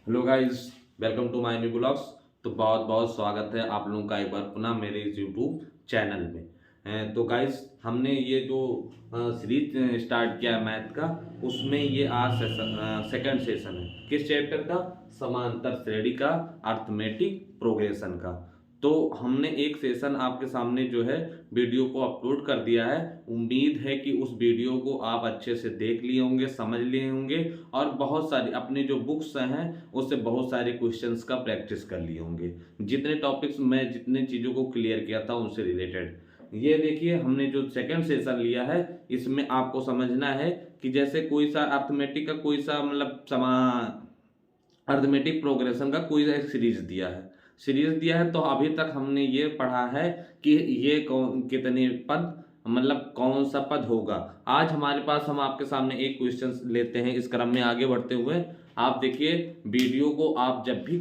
Hello guys, welcome to my new blogs. तो बहुत बहुत स्वागत है आप लोगों का एक बार पुनः मेरे इस यूट्यूब चैनल में। तो गाइस, हमने ये जो सीरीज स्टार्ट किया है मैथ का, उसमें ये आज सेकंड सेशन है। किस चैप्टर का? समांतर श्रेणी का, अर्थमेटिक प्रोग्रेशन का। तो हमने एक सेशन आपके सामने जो है वीडियो को अपलोड कर दिया है। उम्मीद है कि उस वीडियो को आप अच्छे से देख लिए होंगे, समझ लिए होंगे और बहुत सारी अपने जो बुक्स हैं उससे बहुत सारे क्वेश्चंस का प्रैक्टिस कर लिए होंगे। जितने टॉपिक्स मैं जितने चीज़ों को क्लियर किया था उनसे रिलेटेड ये देखिए, हमने जो सेकंड सेशन लिया है इसमें आपको समझना है कि जैसे कोई सा अर्थमेटिक का कोई सा मतलब अर्थमेटिक प्रोग्रेशन का कोई एक सीरीज दिया है तो अभी तक हमने ये पढ़ा है कि ये कितने पद मतलब कौन सा पद होगा। आज हमारे पास हम आपके सामने एक क्वेश्चन लेते हैं। इस क्रम में आगे बढ़ते हुए आप देखिए, वीडियो को आप जब भी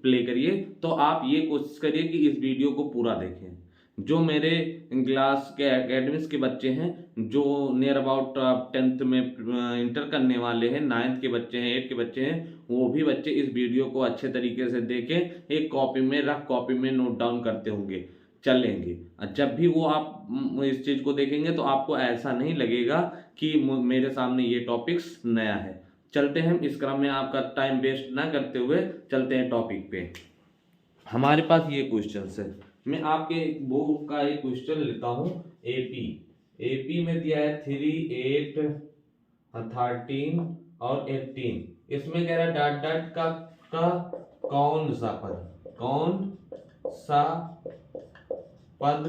प्ले करिए तो आप ये कोशिश करिए कि इस वीडियो को पूरा देखें। जो मेरे क्लास के एकेडमिक्स के बच्चे हैं, जो नियर अबाउट 10th में इंटर करने वाले हैं, 9th के बच्चे हैं, 8th के बच्चे हैं, वो भी बच्चे इस वीडियो को अच्छे तरीके से देखें। एक कॉपी में रफ कॉपी में नोट डाउन करते होंगे चलेंगे। जब भी वो आप इस चीज़ को देखेंगे तो आपको ऐसा नहीं लगेगा कि मेरे सामने ये टॉपिक्स नया है। चलते हैं इस क्रम में, आपका टाइम वेस्ट ना करते हुए चलते हैं टॉपिक पे। हमारे पास ये क्वेश्चन है। मैं आपके बुक का एक क्वेश्चन लेता हूँ। एपी एपी में दिया है 3, 8, 13 और 18। इसमें कह रहा है डॉट डॉट का कौन सा पद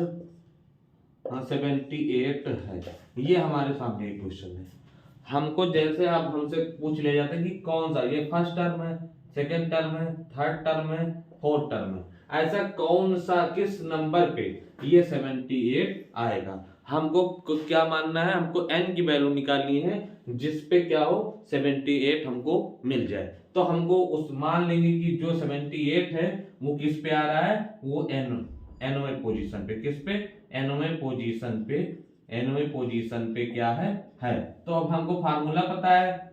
78 है। ये हमारे सामने एक क्वेश्चन है। हमको जैसे आप हमसे पूछ ले जाते हैं कि कौन सा, ये फर्स्ट टर्म है, सेकेंड टर्म है, थर्ड टर्म है, फोर्थ टर्म है, ऐसा कौन सा किस नंबर पे ये 78 आएगा। हमको क्या मानना है, हमको n की वैल्यू निकालनी है जिस पे क्या हो 78 हमको मिल जाए। तो हमको उस मान लेंगे कि जो 78 है वो किस पे आ रहा है, वो nवें पोजीशन पे, किस पे, nवें पोजीशन पे क्या है। तो अब हमको फार्मूला पता है।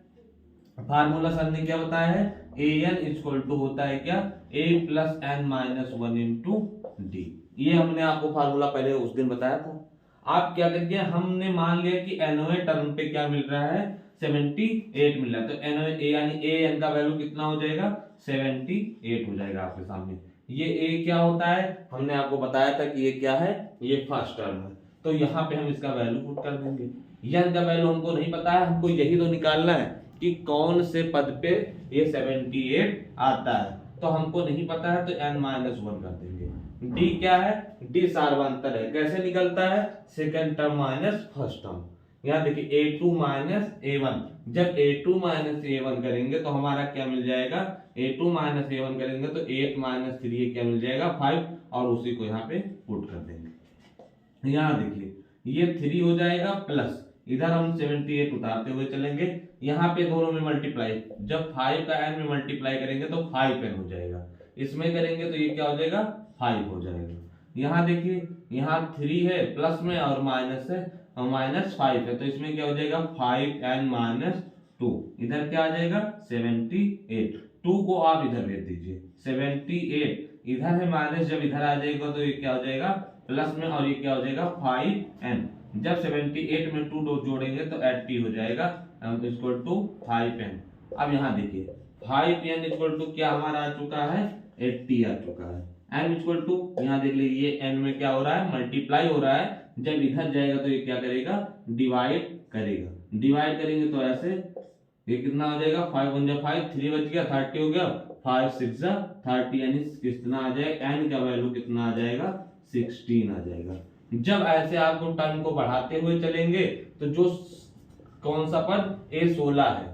फार्मूला सर ने क्या बताया है, ए एन इक्वल टू होता है क्या, a plus n minus one into d. ये हमने आपको फार्मूला पहले उस दिन बताया था। आप क्या करिए, हमने मान लिया कि एनवे टर्म पे क्या मिल रहा है, 78 मिल रहा है। तो एनवे यानी ए एन का वैल्यू कितना हो जाएगा, 78 हो जाएगा आपके सामने। ये ए क्या होता है, हमने आपको बताया था कि ये क्या है, ये फर्स्ट टर्म है। तो यहाँ पे हम इसका वैल्यू पुट कर देंगे। एन का वैल्यू हमको नहीं पता है, हमको यही तो निकालना है कि कौन से पद पे ये 78 आता है। तो हमको नहीं पता है तो n-1 कर देंगे। डी क्या है, डी सार्वंतर है। कैसे निकलता है, second term minus first term. यहाँ देखिए a2 माइनस a1, जब a2 माइनस a1 करेंगे तो हमारा क्या मिल जाएगा, a2 माइनस a1 करेंगे तो 8 माइनस 3 क्या मिल जाएगा, 5, और उसी को यहाँ पे पुट कर देंगे। यहाँ देखिए ये 3 हो जाएगा प्लस इधर हम 78 उतारते हुए चलेंगे। यहाँ पे दोनों में मल्टीप्लाई, जब 5 का n में मल्टीप्लाई करेंगे तो 5n हो जाएगा। इसमें करेंगे तो ये क्या हो जाएगा, 5 हो जाएगा। यहाँ देखिए, यहाँ 3 है प्लस में और माइनस है, -5 है, तो इसमें क्या हो जाएगा 5n माइनस 2। इधर क्या आ जाएगा 78। 2 को आप इधर भेज दीजिए, 78 इधर है माइनस, जब इधर आ जाएगा तो ये क्या हो जाएगा प्लस में, और ये क्या हो जाएगा 5n। जब 78 में 2 जोड़ेंगे तो 80 हो जाएगा, इक्वल टू 5n। अब यहाँ देखिए 5n इक्वल टू क्या हमारा आ चुका है, 80 आ चुका है। n इक्वल टू यहाँ देख लीजिए n में क्या हो रहा है, मल्टीप्लाई हो रहा है। जब इधर जाएगा तो ये क्या करेगा, डिवाइड करेगा। डिवाइड करेंगे तो ऐसे ये कितना हो जाएगा, 5 1 जा 5, 3 बच गया, 30 हो गया, 5 6 जा 30, यानी कितना आ जाएगा, n का वैल्यू कितना आ जाएगा, 16 आ जाएगा। जब ऐसे आपको टर्म को बढ़ाते हुए चलेंगे तो जो कौन सा पद A16 है,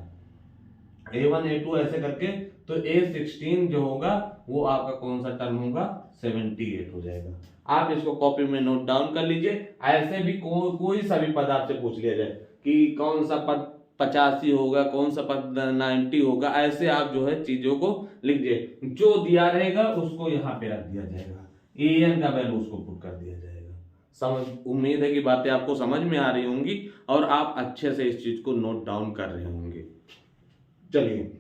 A1 A2 ऐसे करके, तो A16 जो होगा वो आपका कौन सा टर्म होगा, 78 हो जाएगा। आप इसको कॉपी में नोट डाउन कर लीजिए। ऐसे भी कोई सा भी पद आपसे पूछ लिया जाए कि कौन सा पद 85 होगा, कौन सा पद 90 होगा, ऐसे आप जो है चीजों को लिख दिए। जो दिया रहेगा उसको यहाँ पे रख दिया जाएगा, एन का वैल्यू उसको पुट कर दिया जाएगा। समझ, उम्मीद है कि बातें आपको समझ में आ रही होंगी और आप अच्छे से इस चीज को नोट डाउन कर रहे होंगे। चलिए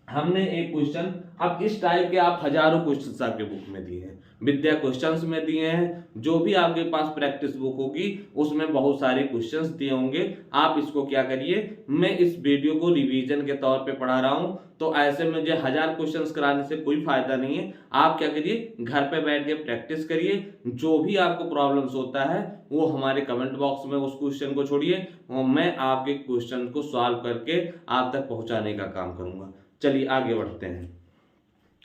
हमने एक क्वेश्चन, अब इस टाइप के आप हजारों क्वेश्चंस आपके बुक में दिए हैं, विद्या क्वेश्चंस में दिए हैं, जो भी आपके पास प्रैक्टिस बुक होगी उसमें बहुत सारे क्वेश्चंस दिए होंगे। आप इसको क्या करिए, मैं इस वीडियो को रिवीजन के तौर पे पढ़ा रहा हूं, तो ऐसे मुझे 1000 क्वेश्चंस कराने से कोई फायदा नहीं है। आप क्या करिए, घर पे बैठ के प्रैक्टिस करिए, जो भी आपको प्रॉब्लम्स होता है वो हमारे कमेंट बॉक्स में उस क्वेश्चन को छोड़िए, और मैं आपके क्वेश्चन को सॉल्व करके आप तक पहुंचाने का काम करूंगा। चलिए आगे बढ़ते हैं।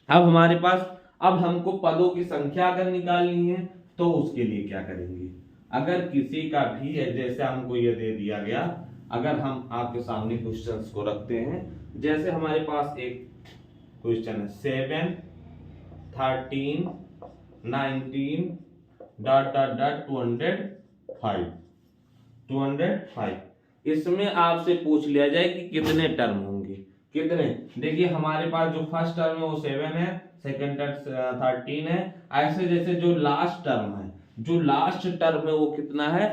अब हमारे पास, अब हमको पदों की संख्या अगर निकालनी है तो उसके लिए क्या करेंगे, अगर किसी का भी है, जैसे हमको ये दे दिया गया, अगर हम आपके सामने क्वेश्चंस को रखते हैं, जैसे हमारे पास एक क्वेश्चन है 7 13 19 डॉट डॉट डॉट 205, इसमें आपसे पूछ लिया जाए कि कितने टर्म होंगे, कितने। देखिए हमारे पास जो फर्स्ट टर्म है वो 7 है, सेकंड टर्म 13 है, ऐसे जैसे जो लास्ट टर्म है, जो लास्ट टर्म है वो कितना है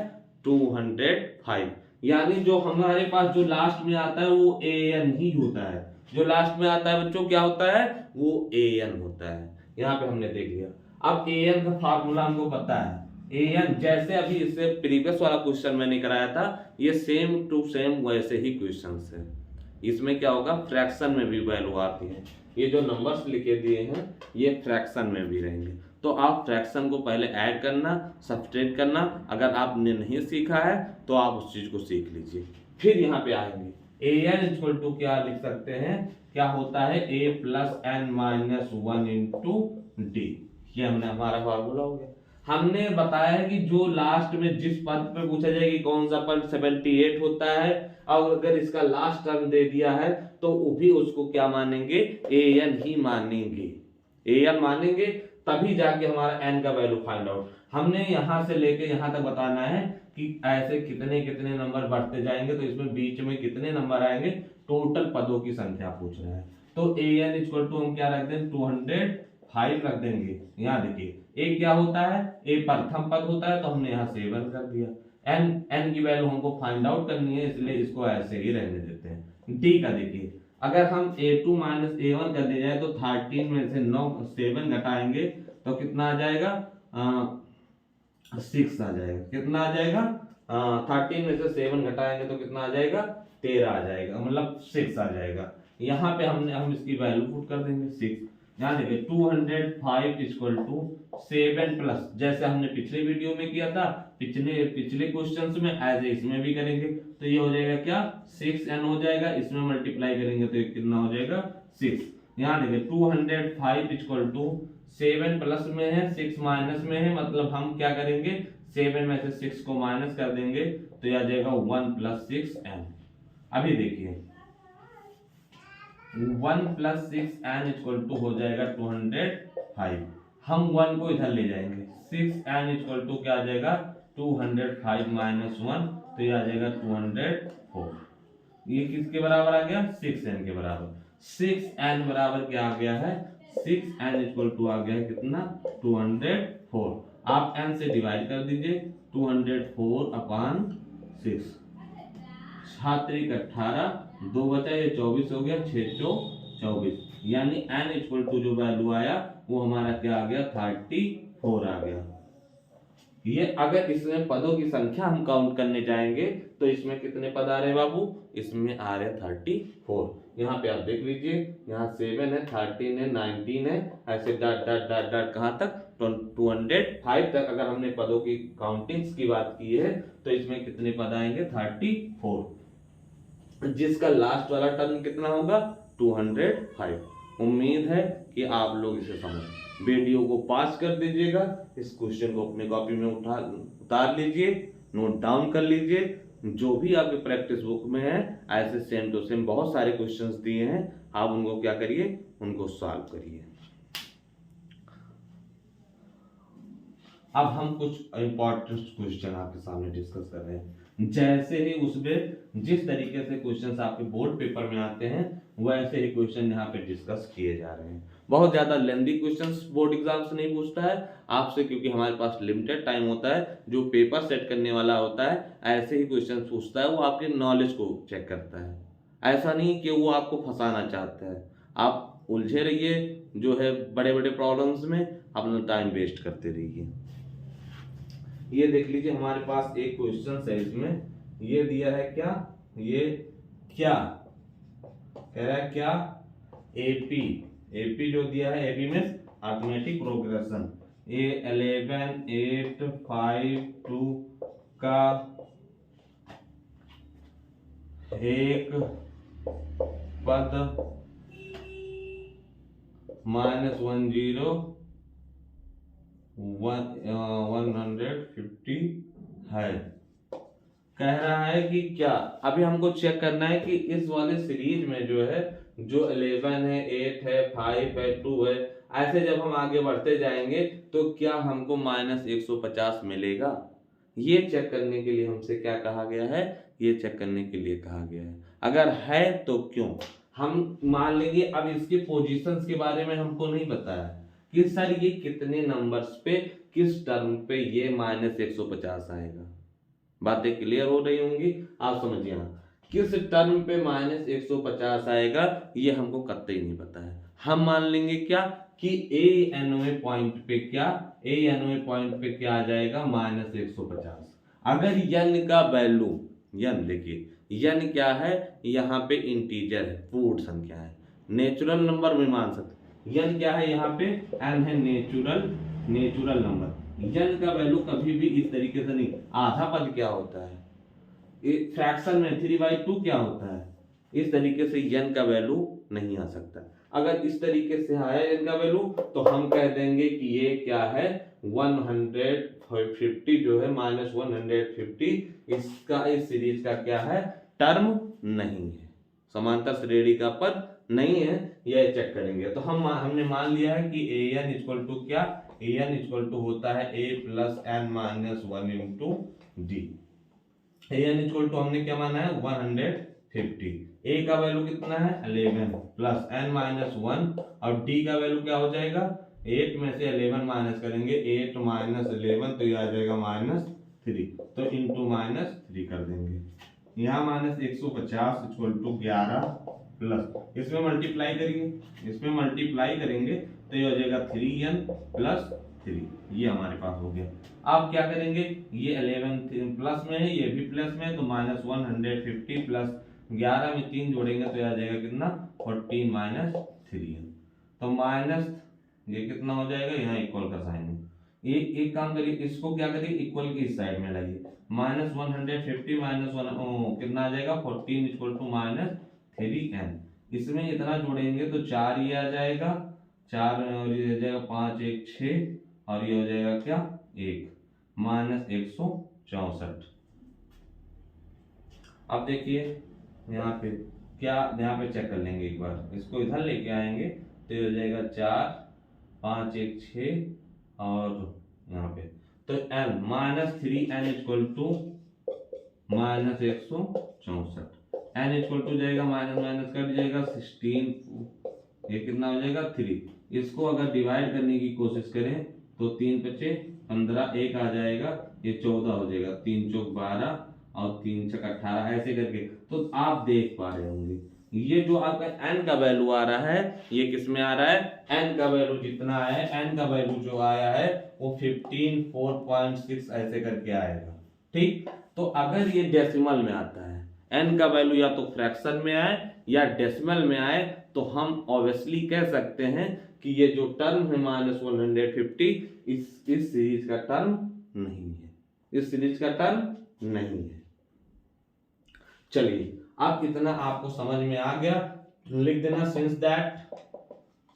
205, यानी जो हमारे पास जो लास्ट में आता है वो an ही होता है, जो लास्ट में आता है बच्चों क्या होता है, वो an होता है। यहाँ पे हमने देख लिया। अब an का फार्मूला हमको पता है, an जैसे अभी इससे प्रीवियस वाला क्वेश्चन मैंने कराया था, ये सेम टू सेम वैसे ही क्वेश्चंस है। इसमें क्या होगा, फ्रैक्शन में भी वैल्यू आती है, ये जो नंबर्स लिखे दिए हैं ये फ्रैक्शन में भी रहेंगे, तो आप फ्रैक्शन को पहले ऐड करना, सब्सट्रैक्ट करना, अगर आपने नहीं सीखा है तो आप उस चीज को सीख लीजिए। फिर यहाँ पे आएंगे an इक्वल टू क्या लिख सकते हैं, क्या होता है a plus n minus 1 into d, ये हमने हमारा फार्मूला हो गया। हमने बताया है कि जो लास्ट में जिस पद पे पूछा जाए कि कौन सा पद 78 होता है, और अगर इसका लास्ट टर्म दे दिया है तो वो भी उसको क्या मानेंगे, an ही मानेंगे, an मानेंगे, तभी जाके हमारा n का वैल्यू फाइंड आउट। हमने यहां से लेके यहां तक बताना है कि ऐसे कितने कितने नंबर बढ़ते जाएंगे, तो इसमें बीच में कितने नंबर आएंगे, टोटल पदों की संख्या पूछ रहा है। तो an इक्वल टू हम क्या रख दें, 205 रख देंगे। यहाँ देखिए ए क्या होता है, ए प्रथम पद होता है, तो हमने यहाँ 7 कर दिया। n की वैल्यू हमको फाइंड आउट करनी है, इसलिए इसको ऐसे ही रहने देते हैं। डी का देखिए, अगर हम a2 माइनस a1 कर दिया जाए तो 13 में से 7 घटाएंगे तो कितना आ जाएगा, 6 आ जाएगा। कितना आ जाएगा, 13 में से 7 घटाएंगे तो कितना आ जाएगा, 13 आ जाएगा, मतलब 6 आ जाएगा। यहाँ पे हम इसकी वैल्यू पुट कर देंगे 6। यहाँ देखिए 205 इक्वल टू 7 प्लस, जैसे हमने पिछले वीडियो में किया था, पिछले क्वेश्चंस में ऐसे इसमें भी करेंगे, तो ये हो जाएगा क्या 6n हो जाएगा, इसमें मल्टीप्लाई करेंगे तो कितना हो जाएगा 6। यहाँ देखिए 205 इक्वल टू 7 प्लस में है 6 माइनस में है, मतलब हम क्या करेंगे 7 में से 6 को माइनस कर देंगे तो यह आ जाएगा 1 प्लस 6n। अभी देखिए 1 प्लस 6n इक्वल टू हो जाएगा 205, हम 1 को इधर ले जाएंगे, 6n इक्वल टू क्या आ जाएगा 205 माइनस 1, तो ये आ जाएगा 204। ये किसके बराबर आ गया, 6n के बराबर। 6n बराबर क्या आ गया है, 6n इक्वल टू आ गया है कितना 204। आप n से डिवाइड कर दीजिए, 204 अपॉन 6, 18 2 बचा, ये 24 हो गया, 6 24, यानी n इक्वल टू जो वैल्यू आया वो हमारा क्या आ गया 34 आ गया। ये अगर इसमें पदों की संख्या हम काउंट करने जाएंगे तो इसमें कितने पद आ रहे हैं बाबू, इसमें आ रहे 34। यहाँ पे आप देख लीजिए, यहाँ 7 है, 13 है, 19 है, ऐसे डॉट डॉट डॉट डॉट कहाँ तक 205 तक। अगर हमने पदों की काउंटिंग्स की बात की है तो इसमें कितने पद आएंगे 34, जिसका लास्ट वाला टर्म कितना होगा 205। उम्मीद है कि आप लोग इसे समझ, वीडियो को पास कर दीजिएगा, इस क्वेश्चन को अपने कॉपी में उतार लीजिए, नोट डाउन कर लीजिए, जो भी आपके प्रैक्टिस बुक में है ऐसे सेम टू सेम बहुत सारे क्वेश्चंस दिए हैं, आप उनको क्या करिए, उनको सॉल्व करिए। अब हम कुछ इंपॉर्टेंट क्वेश्चन आपके सामने डिस्कस कर रहे हैं। जैसे ही उसमें जिस तरीके से क्वेश्चंस आपके बोर्ड पेपर में आते हैं वैसे ही क्वेश्चन यहाँ पे डिस्कस किए जा रहे हैं। बहुत ज्यादा लेंथी क्वेश्चंस बोर्ड एग्जाम से नहीं पूछता है आपसे, क्योंकि हमारे पास लिमिटेड टाइम होता है। जो पेपर सेट करने वाला होता है ऐसे ही क्वेश्चन पूछता है, वो आपके नॉलेज को चेक करता है, ऐसा नहीं कि वो आपको फंसाना चाहता है। आप उलझे रहिए जो है बड़े बड़े प्रॉब्लम्स में, अपना टाइम वेस्ट करते रहिए। ये देख लीजिए हमारे पास एक क्वेश्चन है, इसमें ये दिया है क्या, ये क्या कह रहा है, क्या एपी जो दिया है, एपी में अर्थमेटिक प्रोग्रेशन, ये 11 8 5 2 का एक पद -10 150 है। कह रहा है कि क्या, अभी हमको चेक करना है कि इस वाले सीरीज में जो है, जो 11 है, 8 है, 5 है, 2 है, ऐसे जब हम आगे बढ़ते जाएंगे तो क्या हमको -150 मिलेगा। ये चेक करने के लिए हमसे क्या कहा गया है, ये चेक करने के लिए कहा गया है। अगर है तो क्यों, हम मान लेंगे। अब इसके पोजीशंस के बारे में हमको नहीं पता है कि सर ये कितने नंबर्स पे, किस टर्म पे ये -150 आएगा। बातें क्लियर हो रही होंगी, आप समझिए। किस टर्म पे -150 आएगा ये हमको कतई नहीं पता है। हम मान लेंगे क्या कि ए एनवे पॉइंट पे क्या, ए एनवे पॉइंट पे क्या आ जाएगा, -150। अगर यन का वैल्यू, यन देखिए यन क्या है, यहाँ पे इंटीजर है, पूर्ण संख्या है, नेचुरल नंबर में मान सकते। यन क्या है, यहाँ पे एन है, नेचुरल नंबर। यन का वैल्यू कभी भी इस तरीके से नहीं, आधा पद क्या होता है, फ्रैक्शन में 3/2 क्या होता है, इस तरीके से यन का वैल्यू नहीं आ सकता। अगर इस तरीके से आया यन का वैल्यू तो हम कह देंगे कि ये क्या है, 150 जो है, -150 इसका, इस सीरीज का क्या है, टर्म नहीं है, समांतर श्रेणी का पद नहीं है। यह चेक करेंगे तो हमने मान लिया है कि ए एन इक्वल टू क्या, ए एन इक्वल टू होता है a + n-1 into d. A n equal to हमने क्या माना है, 150। ए का वैल्यू कितना है, 11 + n-1, और डी का वैल्यू क्या हो जाएगा, 8 में से 11 माइनस करेंगे, 8 - 11 तो ये आ जाएगा -3, तो इंटू -3 कर देंगे। यहाँ -150 इक्वल टू 11 प्लस, इसमें मल्टीप्लाई करिए, इसमें मल्टीप्लाई करेंगे तो ये हो जाएगा 3n + 3, ये हमारे पास हो गया। आप क्या करेंगे, ये 11 प्लस में है, ये भी प्लस में है, तो -150 प्लस 11 में 3 जोड़ेंगे तो आ जाएगा कितना, 14 - 3n, तो माइनस ये कितना हो जाएगा, यहाँ इक्वल का साइन है। ये एक काम करिए, इसको क्या करिए, इक्वल की इस साइड में लाइए, -150 -1 कितना आ जाएगा, 14 = -3n। इसमें इतना जोड़ेंगे तो 4 ये आ जाएगा, 4 और ये हो जाएगा 5 1 6, और ये हो जाएगा क्या, 1, -164। अब देखिए यहाँ पे क्या, यहाँ पे चेक कर लेंगे एक बार, इसको इधर लेके आएंगे तो ये हो जाएगा 4 5 1 6, और यहाँ पे तो n -3n = -164, n = जाएगा माइनस माइनस कट जाएगा, 16, ये कितना हो जाएगा, 3। इसको अगर डिवाइड करने की कोशिश करें तो 3 × 5 = 15, 1 आ जाएगा, ये 14 हो जाएगा, 3 × 4 = 12, और 3 × 6 = 18, ऐसे करके। तो आप देख पा रहे होंगे ये जो आपका n का वैल्यू आ रहा है, ये किस में आ रहा है, n का वैल्यू जितना है, n का वैल्यू जो आया है वो 15 4.6 ऐसे करके आएगा। ठीक, तो अगर ये डेसिमल में आता है, n का वैल्यू या तो फ्रैक्शन में आए या डेसिमल में आए, तो हम ऑब्वियसली कह सकते हैं कि ये जो टर्म है -150 इस सीरीज का टर्म नहीं है, इस सीरीज का टर्म नहीं है। चलिए अब इतना आपको समझ में आ गया, लिख देना since that,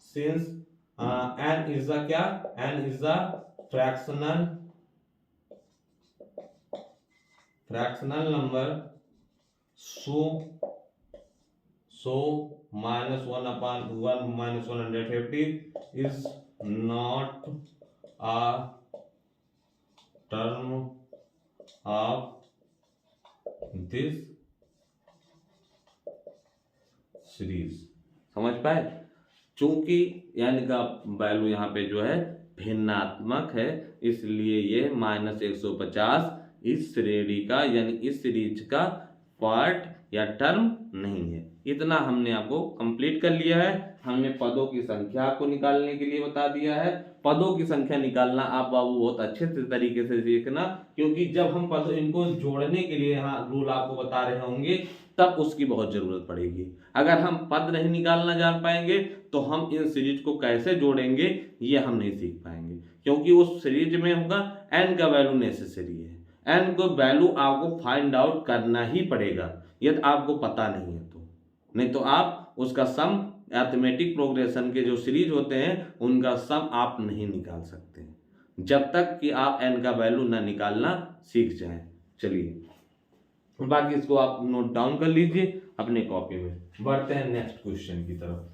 since n is the क्या, n is the fractional number, so -1/1 -150 is not a term of this series. समझ पाए, चूंकि यानी का वैल्यू यहाँ पे जो है भिन्नात्मक है, इसलिए ये -150 इस श्रेणी का यानी इस सीरीज का पार्ट या टर्म नहीं है। इतना हमने आपको कंप्लीट कर लिया है। हमने पदों की संख्या को निकालने के लिए बता दिया है। पदों की संख्या निकालना आप बाबू बहुत अच्छे से तरीके से सीखना, क्योंकि जब हम पद इनको जोड़ने के लिए यहाँ रूल आपको बता रहे होंगे तब उसकी बहुत जरूरत पड़ेगी। अगर हम पद नहीं निकालना जान पाएंगे तो हम इन सीरीज को कैसे जोड़ेंगे ये हम नहीं सीख पाएंगे, क्योंकि उस सीरीज में होगा n का वैल्यू नेसेसरी है। n को वैल्यू आपको फाइंड आउट करना ही पड़ेगा यदि आपको पता नहीं है तो, नहीं तो आप उसका सम अरिथमेटिक प्रोग्रेशन के जो सीरीज होते हैं उनका सम आप नहीं निकाल सकते जब तक कि आप n का वैल्यू ना निकालना सीख जाएं। चलिए बाकी इसको आप नोट डाउन कर लीजिए अपने कॉपी में। बढ़ते हैं नेक्स्ट क्वेश्चन की तरफ।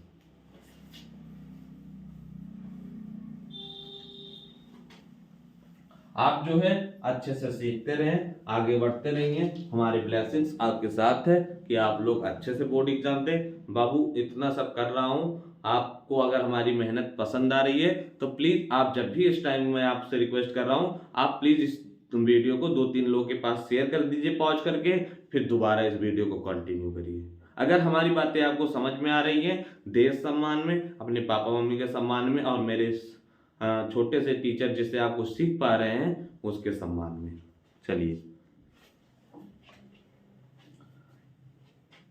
आप जो है अच्छे से सीखते रहें, आगे बढ़ते रहिए। हमारे ब्लेसिंग्स आपके साथ है कि आप लोग अच्छे से बोर्ड एग्जाम दें। बाबू इतना सब कर रहा हूँ, आपको अगर हमारी मेहनत पसंद आ रही है तो प्लीज आप जब भी इस टाइम में आपसे रिक्वेस्ट कर रहा हूँ, आप प्लीज इस वीडियो को 2-3 लोगों के पास शेयर कर दीजिए पॉज करके, फिर दोबारा इस वीडियो को कंटिन्यू करिए। अगर हमारी बातें आपको समझ में आ रही है, देश सम्मान में, अपने पापा मम्मी के सम्मान में और मेरे छोटे से टीचर जिससे आपको सीख पा रहे हैं उसके सम्मान में। चलिए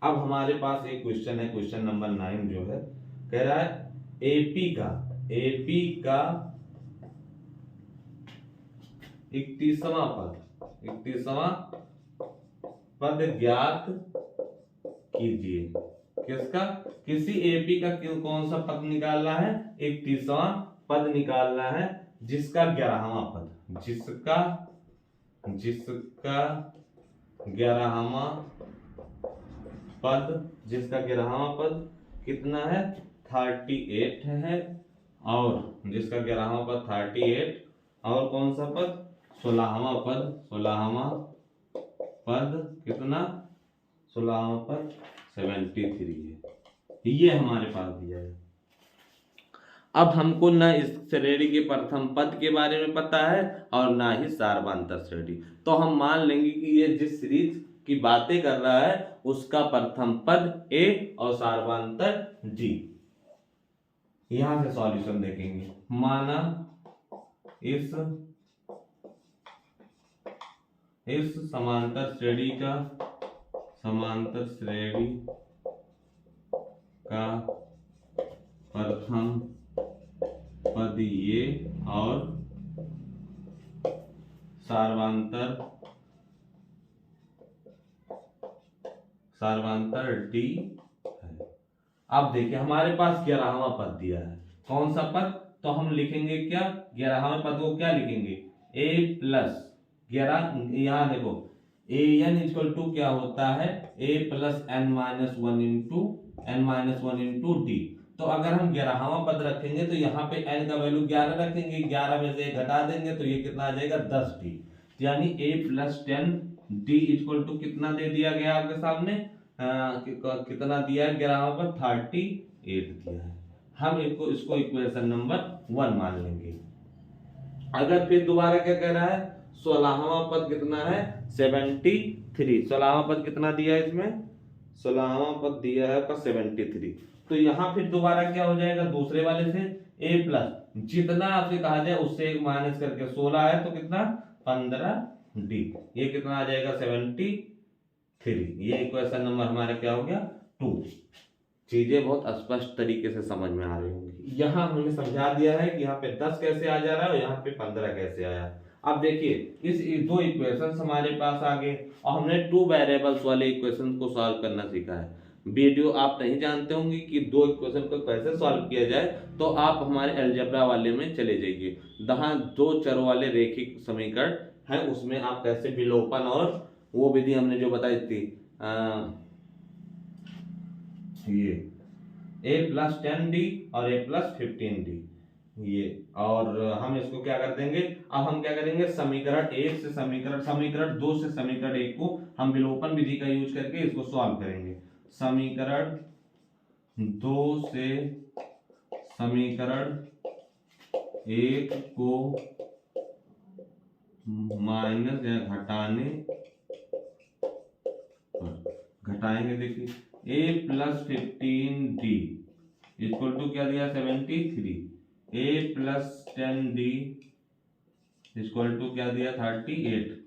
अब हमारे पास एक क्वेश्चन है, क्वेश्चन नंबर 9 जो है कह रहा है एपी का 31वां पद ज्ञात कीजिए। किसका? किसी एपी का कौन सा पद निकालना है? 31वां पद निकालना है जिसका 11वां पद 11वां पद कितना है? 38 है। और जिसका 11वां पद 38 और कौन सा पद? 16वां पद कितना? 16वां पद 73 है। ये हमारे पास दिया है। अब हमको न इस श्रेणी के प्रथम पद के बारे में पता है और ना ही सार्वधातुक श्रेणी, तो हम मान लेंगे कि ये जिस सीरीज की बातें कर रहा है उसका प्रथम पद ए और सार्वधातुक डी। यहां से सॉल्यूशन देखेंगे। माना इस समांतर श्रेणी का प्रथम पद ये और सार्वधातुक डी है। अब देखिए हमारे पास 11वां पद दिया है। कौन सा पद? तो हम लिखेंगे क्या? 11वें पद को क्या लिखेंगे? a plus 11। यहाँ देखो an क्या होता है? a plus n-1 into D. तो अगर हम 11वां पद रखेंगे तो यहाँ पे n का वैल्यू 11 रखेंगे, 11 में से 1 घटा देंगे तो ये कितना आ जाएगा? 10 डी। यानी a plus 10 d equal to कितना दे दिया गया आपके सामने? कितना दिया है? 11वां पद 38 दिया है। हम इसको इक्वेशन नंबर 1 मान लेंगे। अगर फिर दोबारा क्या कह रहा है? 16वां पद कितना है? 73। 16वां पद कितना दिया है इसमें? 16वां पद दिया है आपका 73। तो यहाँ फिर दोबारा क्या हो जाएगा? दूसरे वाले से a प्लस जितना आपसे कहा जाए उससे 1 माइनस करके 16 है तो कितना? 15 डी। ये कितना आ जाएगा? 73। ये इक्वेशन नंबर हमारा क्या हो गया? 2। चीजें बहुत स्पष्ट तरीके से समझ में आ रही होंगी। यहाँ हमने समझा दिया है कि यहाँ पे 10 कैसे आ जा रहा है और यहाँ पे 15 कैसे आया। अब देखिए इस 2 इक्वेशंस हमारे पास आ गए और हमने 2 वेरिएबल्स वाले इक्वेशन को सॉल्व करना सीखा है। वीडियो आप नहीं जानते होंगे कि 2 इक्वेशन को कैसे सॉल्व किया जाए, तो आप हमारे अलजेब्रा वाले में चले जाइए। जहाँ 2 चरों वाले रेखिक समीकरण है उसमें आप कैसे विलोपन और वो विधि हमने जो बताई थी ये a प्लस 10d और a प्लस 15d ये, और हम इसको क्या कर देंगे? अब हम क्या करेंगे? समीकरण 1 से समीकरण 2 से समीकरण 1 को हम विलोपन विधि का यूज करके इसको सॉल्व करेंगे। समीकरण 2 से समीकरण 1 को माइनस या घटाएंगे। देखिए ए प्लस 15d इक्वल टू क्या दिया 73, ए प्लस 10d इक्वल टू क्या दिया 38।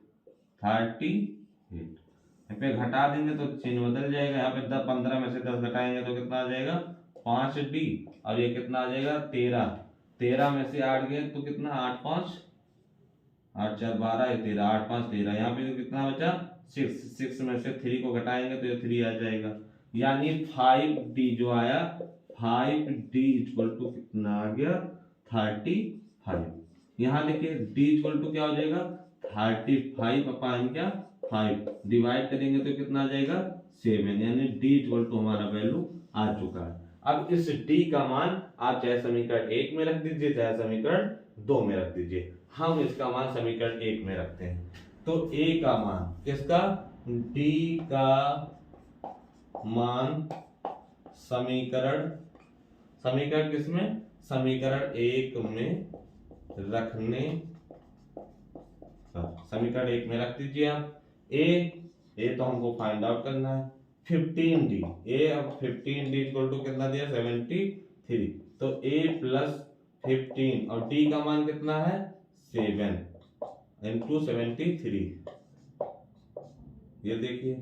यहाँ पे घटा देंगे तो चिन्ह बदल जाएगा, यहाँ पे 15 में से 10 घटाएंगे तो कितना आ जाएगा 5d, और ये कितना आ जाएगा 13 में से 8 गए तो कितना 8 5 8 4 12, ये 13 8 5 13, यहाँ पे तो कितना बचा 6 में से 3 को घटाएंगे तो ये 3 आ जाएगा, यानी 5d जो आया 5d इक्वल टू कितना आ गया 35। यहाँ देखिए d इक्वल टू क्या हो जाएगा 35 अपान क्या 5 डिवाइड करेंगे तो कितना आ जाएगा 7, यानी d इक्वल टू हमारा वैल्यू आ चुका है। अब इस d का मान आप चाहे समीकरण 1 में रख दीजिए चाहे समीकरण 2 में रख दीजिए, हम इसका मान समीकरण 1 में रखते हैं। तो a का मान किसका d का मान समीकरण किसमें समीकरण 1 में रखने, समीकरण 1 में रख दीजिए आप। ए तो हमको फाइंड आउट करना है 15d, ए अब 15d इक्वल टू कितना दिया 73, तो a प्लस 15 और d का मान कितना है 7 इंटू 73, ये देखिए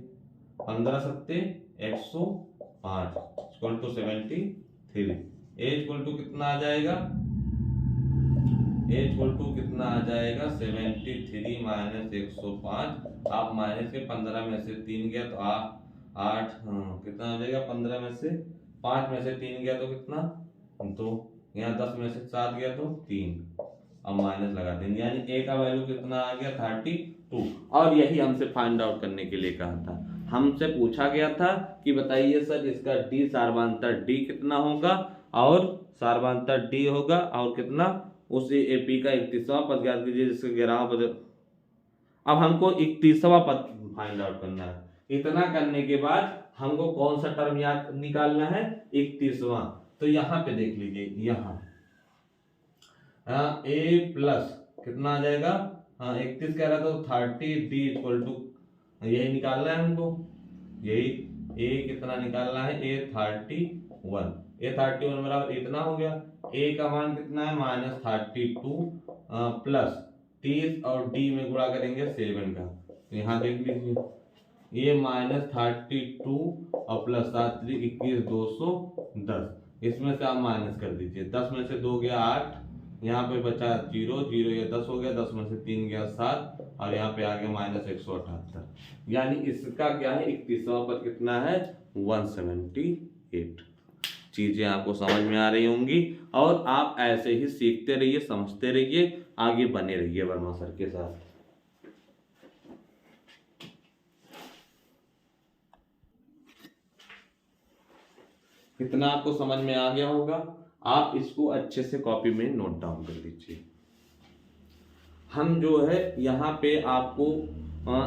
15 सत्ते 105 equal to 73, a equal to कितना आ जाएगा कितना आ जाएगा 73 माइनस 105, आप माइनस के 15 में से 3 गया तो 8 कितना हो जाएगा 15 में से 5 में से 3 गया तो कितना 2, यहाँ 10 में से 7 गया तो 3, अब माइनस लगा देंगे, यानी a का वैल्यू कितना आ गया 32। और यही हमसे फाइंड आउट करने के लिए कहा था, हमसे पूछा गया था कि बताइए सर इसका d सार्वधातुक d कितना होगा, और सार्वधातुक d होगा और कितना उसी एपी का 31वां पद ज्ञात कीजिए जिसके 11वां पद। अब हमको 31वां पद फाइंड आउट करना है। इतना करने के बाद हमको कौन सा टर्म याद निकालना है 31वां, तो यहाँ पे देख लीजिए, यहाँ ए प्लस कितना आ जाएगा 31 कह रहा था 30d इक्वल टू यही निकालना है हमको, यही ए कितना निकालना है ए 31, ए 31 बराबर इतना हो गया, a का मान कितना है -32 प्लस 30 और d में गुणा करेंगे 7 का, तो यहाँ देख लीजिए ये -32 और प्लस 7 21 210, इसमें से आप माइनस कर दीजिए, 10 में से 2 गया 8, यहाँ पे बचा 0 ये 10 हो गया, 10 में से 3 गया 7 और यहाँ पे आ गया -178, यानी इसका क्या है 31वां पद कितना है 178। चीजें आपको समझ में आ रही होंगी और आप ऐसे ही सीखते रहिए, समझते रहिए, आगे बने रहिए वर्मा सर के साथ। कितना आपको समझ में आ गया होगा, आप इसको अच्छे से कॉपी में नोट डाउन कर लीजिए। हम जो है यहाँ पे आपको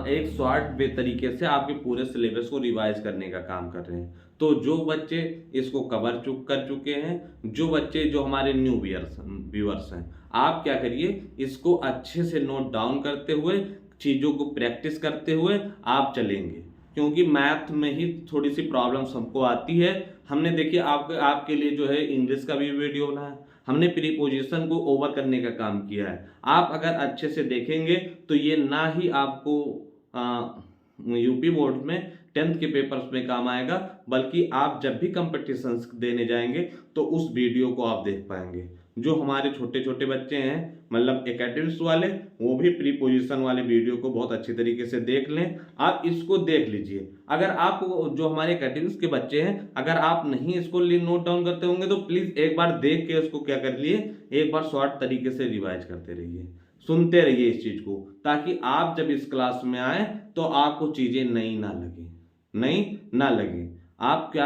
एक शॉर्ट वे तरीके से आपके पूरे सिलेबस को रिवाइज करने का काम कर रहे हैं। तो जो बच्चे इसको कवर कर चुके हैं, जो बच्चे जो हमारे न्यू व्यूअर्स हैं, आप क्या करिए इसको अच्छे से नोट डाउन करते हुए, चीज़ों को प्रैक्टिस करते हुए आप चलेंगे, क्योंकि मैथ में ही थोड़ी सी प्रॉब्लम्स हमको आती है। हमने देखिए आपके लिए जो है इंग्लिश का भी वीडियो बनाया, हमने प्रीपोजिशन को ओवर करने का काम किया है। आप अगर अच्छे से देखेंगे तो ये ना ही आपको यूपी बोर्ड में 10th के पेपर्स में काम आएगा, बल्कि आप जब भी कंपटीशंस देने जाएंगे तो उस वीडियो को आप देख पाएंगे। जो हमारे छोटे छोटे बच्चे हैं, मतलब एकेडमिक्स वाले, वो भी प्रीपोजिशन वाले वीडियो को बहुत अच्छी तरीके से देख लें। आप इसको देख लीजिए। अगर आप जो हमारे एकेडमिक्स के बच्चे हैं, अगर आप नहीं इसको नोट डाउन करते होंगे तो प्लीज एक बार देख के उसको क्या कर लिए, एक बार शॉर्ट तरीके से रिवाइज करते रहिए, सुनते रहिए इस चीज को, ताकि आप जब इस क्लास में आए तो आपको चीजें नई ना लगे। आप क्या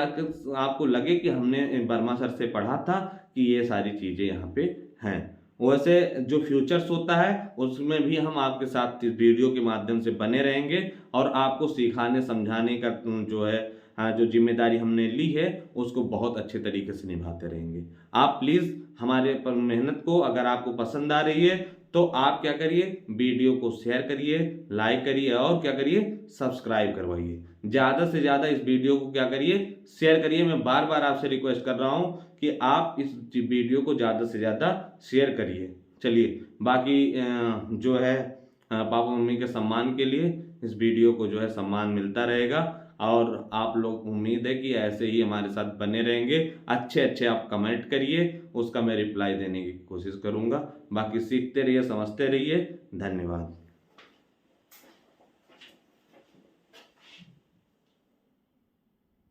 आपको लगे कि हमने वर्मा सर से पढ़ा था कि ये सारी चीजें यहाँ पे हैं। वैसे जो फ्यूचर्स होता है उसमें भी हम आपके साथ वीडियो के माध्यम से बने रहेंगे और आपको सिखाने समझाने का जो है जो जिम्मेदारी हमने ली है उसको बहुत अच्छे तरीके से निभाते रहेंगे। आप प्लीज़ हमारे पर मेहनत को, अगर आपको पसंद आ रही है तो आप क्या करिए, वीडियो को शेयर करिए, लाइक करिए और क्या करिए, सब्सक्राइब करवाइए, ज़्यादा से ज़्यादा इस वीडियो को क्या करिए, शेयर करिए। मैं बार बार आपसे रिक्वेस्ट कर रहा हूँ कि आप इस वीडियो को ज़्यादा से ज़्यादा शेयर करिए। चलिए, बाकी जो है पापा मम्मी के सम्मान के लिए इस वीडियो को जो है सम्मान मिलता रहेगा, और आप लोग, उम्मीद है कि ऐसे ही हमारे साथ बने रहेंगे। अच्छे अच्छे आप कमेंट करिए, उसका मैं रिप्लाई देने की कोशिश करूँगा। बाकी सीखते रहिए, समझते रहिए। धन्यवाद।